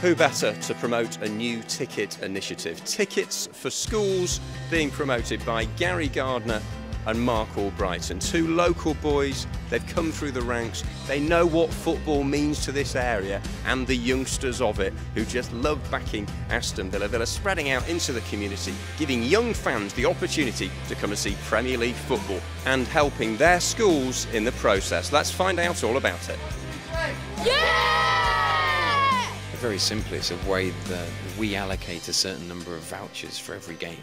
Who better to promote a new ticket initiative? Tickets for Schools, being promoted by Gardner and Marc Albrighton, two local boys. They've come through the ranks, they know what football means to this area and the youngsters of it who just love backing Aston Villa. They're spreading out into the community, giving young fans the opportunity to come and see Premier League football and helping their schools in the process. Let's find out all about it. Yeah! Very simply, it's a way that we allocate a certain number of vouchers for every game.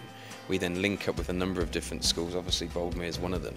We then link up with a number of different schools, obviously Boldmere is one of them,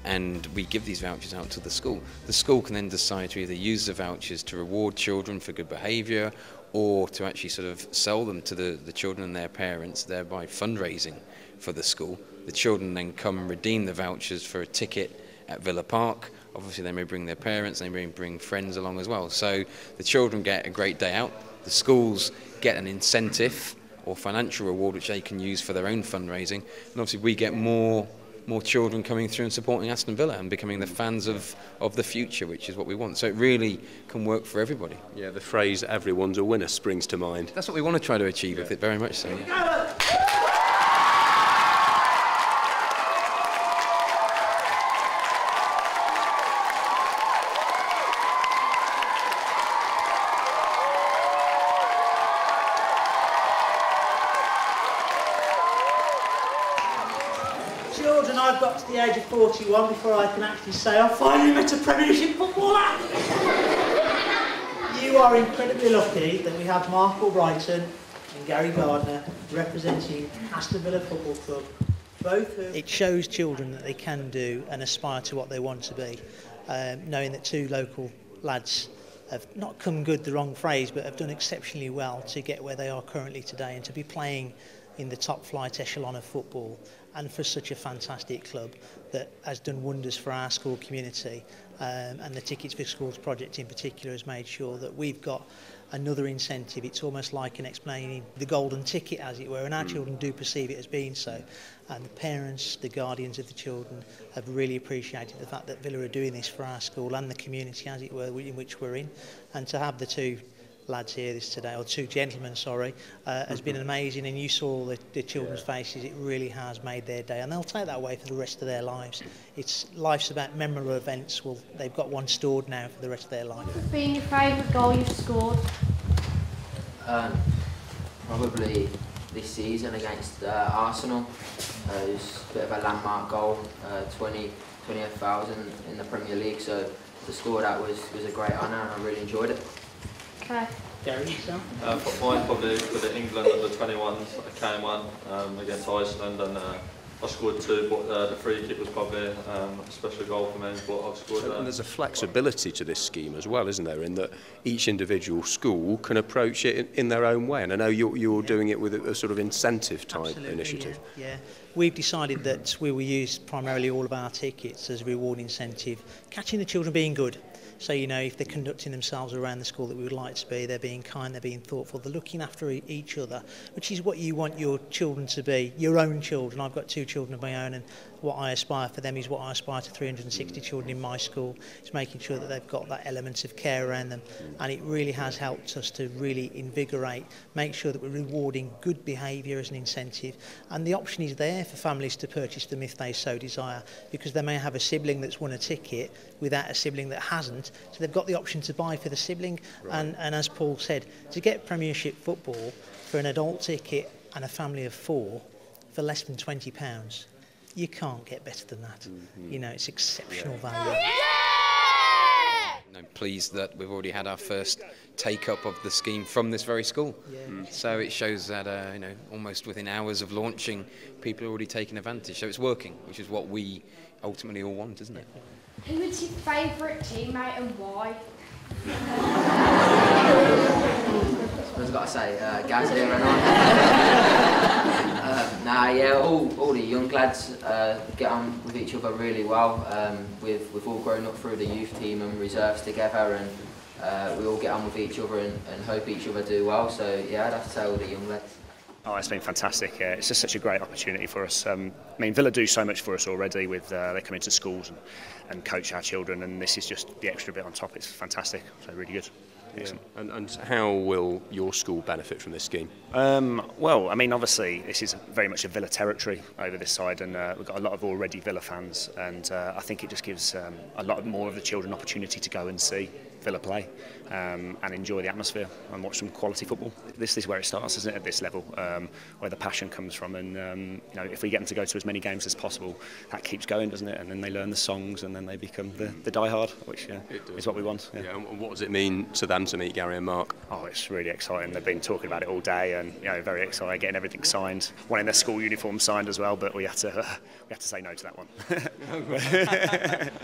and we give these vouchers out to the school. The school can then decide to either use the vouchers to reward children for good behaviour or to actually sort of sell them to the children and their parents, thereby fundraising for the school. The children then come and redeem the vouchers for a ticket at Villa Park. Obviously they may bring their parents, they may bring friends along as well. So the children get a great day out, the schools get an incentive or financial reward which they can use for their own fundraising, and obviously we get more children coming through and supporting Aston Villa and becoming the fans of the future, which is what we want. So it really can work for everybody. Yeah, the phrase "everyone's a winner" springs to mind. That's what we want to try to achieve with it, very much so. Yeah. Children, I've got to the age of 41 before I can actually say I finally met a Premiership footballer. You are incredibly lucky that we have Marc Albrighton and Gardner representing Aston Villa Football Club. Both of... It shows children that they can do and aspire to what they want to be, knowing that two local lads have not come good, the wrong phrase, but have done exceptionally well to get where they are currently today and to be playing in the top flight echelon of football, and for such a fantastic club that has done wonders for our school community, and the Tickets for Schools project in particular has made sure that we've got another incentive. It's almost like an explaining the golden ticket, as it were, and our children do perceive it as being so, and the parents, the guardians of the children have really appreciated the fact that Villa are doing this for our school and the community, as it were, in which we're in, and to have the two lads here this today, or two gentlemen, sorry, has been amazing, and you saw the children's faces. It really has made their day, and they'll take that away for the rest of their lives. Life's about memorable events. Well, they've got one stored now for the rest of their life. What's been your favourite goal you've scored? Probably this season against Arsenal. It was a bit of a landmark goal, 20,000 in the Premier League, so to score that was a great honour and I really enjoyed it. Okay. Gary, yourself? Mine probably for the England under 21s. I came on against Iceland and I scored two, but the free kick was probably a special goal for me. But I've scored. And there's a flexibility to this scheme as well, isn't there? In that each individual school can approach it in their own way. And I know you're doing it with a sort of incentive type Absolutely, initiative. Yeah. We've decided that we will use primarily all of our tickets as a reward incentive, catching the children being good. So, you know, if they're conducting themselves around the school that we would like to be, they're being kind, they're being thoughtful, they're looking after each other, which is what you want your children to be, your own children. I've got two children of my own, and what I aspire for them is what I aspire to 360 children in my school. It's making sure that they've got that element of care around them, and it really has helped us to really invigorate, make sure that we're rewarding good behaviour as an incentive, and the option is there for families to purchase them if they so desire, because they may have a sibling that's won a ticket without a sibling that hasn't, so they've got the option to buy for the sibling. Right. And as Paul said, to get Premiership football for an adult ticket and a family of four for less than £20, you can't get better than that. Mm-hmm. You know, it's exceptional value. I'm pleased that we've already had our first take-up of the scheme from this very school. Yeah. So it shows that, you know, almost within hours of launching, people are already taking advantage. So it's working, which is what we ultimately all want, isn't it? Who is your favourite teammate and why? I've got to say, Gaz here and all the young lads get on with each other really well. We've all grown up through the youth team and reserves together, and we all get on with each other and hope each other do well. So yeah, I'd have to say all the young lads. Oh, it's been fantastic. It's just such a great opportunity for us. I mean, Villa do so much for us already. With they come into schools and coach our children, and this is just the extra bit on top. It's fantastic. So really good. Excellent. And how will your school benefit from this scheme? Well, I mean, obviously, this is very much a Villa territory over this side, and we've got a lot of already Villa fans, and I think it just gives a lot more of the children opportunity to go and see Villa play and enjoy the atmosphere and watch some quality football. This is where it starts, isn't it, at this level, where the passion comes from, and you know, if we get them to go to as many games as possible, that keeps going, doesn't it? And then they learn the songs, and then they become the diehard, which is what we want. Yeah. And what does it mean to them to meet Gary and Marc? Oh, it's really exciting. They've been talking about it all day, and you know, very excited, getting everything signed, wanting their school uniform signed as well. But we had to say no to that one.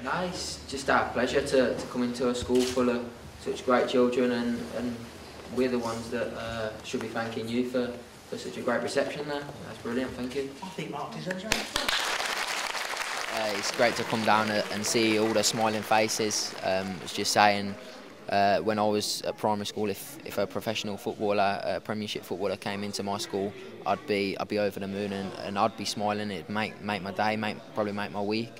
Nice, just our pleasure to come into a school full of such great children, and we're the ones that should be thanking you for such a great reception there. That's brilliant, thank you. I think Marc deserves it. It's great to come down and see all the smiling faces. I was just saying, when I was at primary school, if a professional footballer, a Premiership footballer came into my school, I'd be over the moon, and I'd be smiling. It'd make my day, probably make my week.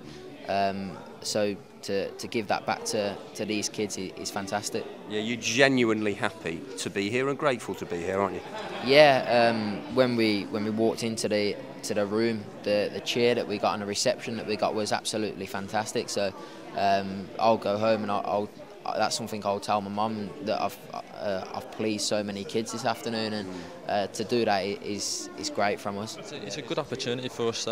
So to give that back to these kids is fantastic. Yeah, you're genuinely happy to be here and grateful to be here, aren't you? Yeah, when we walked into the room, the cheer that we got and the reception that we got was absolutely fantastic. So I'll go home and that's something I'll tell my mum, that I've pleased so many kids this afternoon, and to do that is great from us. It's a good opportunity for us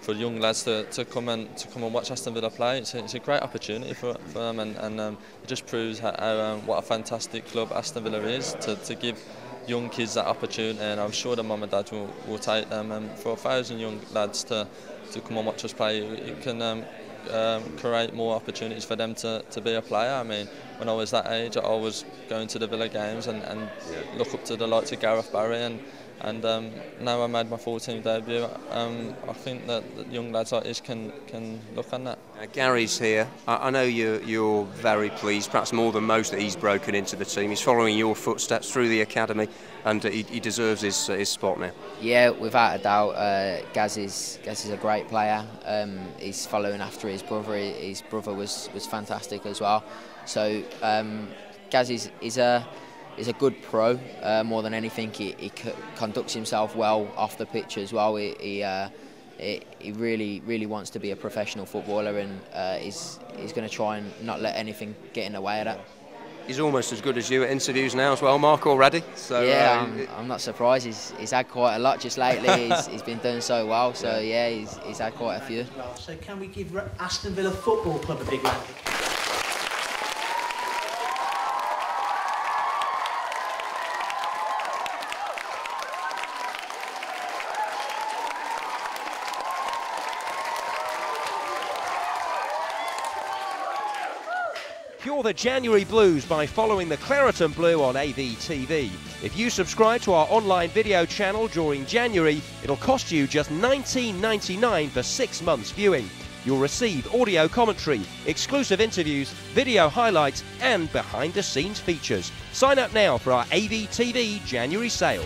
for young lads to come and watch Aston Villa play. It's a great opportunity for them, and it just proves what a fantastic club Aston Villa is to give young kids that opportunity, and I'm sure the mum and dad will take them. And for 1,000 young lads to come and watch us play, it can create more opportunities for them to be a player. I mean, when I was that age, I was going to the Villa games and look up to the likes of Gareth Barry, and now I made my full-team debut. I think that young lads like this can look on that. Gary's here. I know you're very pleased, perhaps more than most, that he's broken into the team. He's following your footsteps through the academy, and he deserves his spot now. Yeah, without a doubt, Gaz is a great player. He's following after his brother. His brother was fantastic as well. So Gaz is a good pro. More than anything, he conducts himself well off the pitch as well. He really wants to be a professional footballer, and he's going to try and not let anything get in the way of that. He's almost as good as you at interviews now as well, Marc, already. So yeah, I'm not surprised. He's had quite a lot just lately. he's been doing so well. So yeah, he's had quite a few. So can we give Aston Villa Football Club a big round? Cure the January blues by following the Claret and Blue on AVTV. If you subscribe to our online video channel during January, it'll cost you just $19.99 for 6 months viewing. You'll receive audio commentary, exclusive interviews, video highlights and behind-the-scenes features. Sign up now for our AVTV January sale.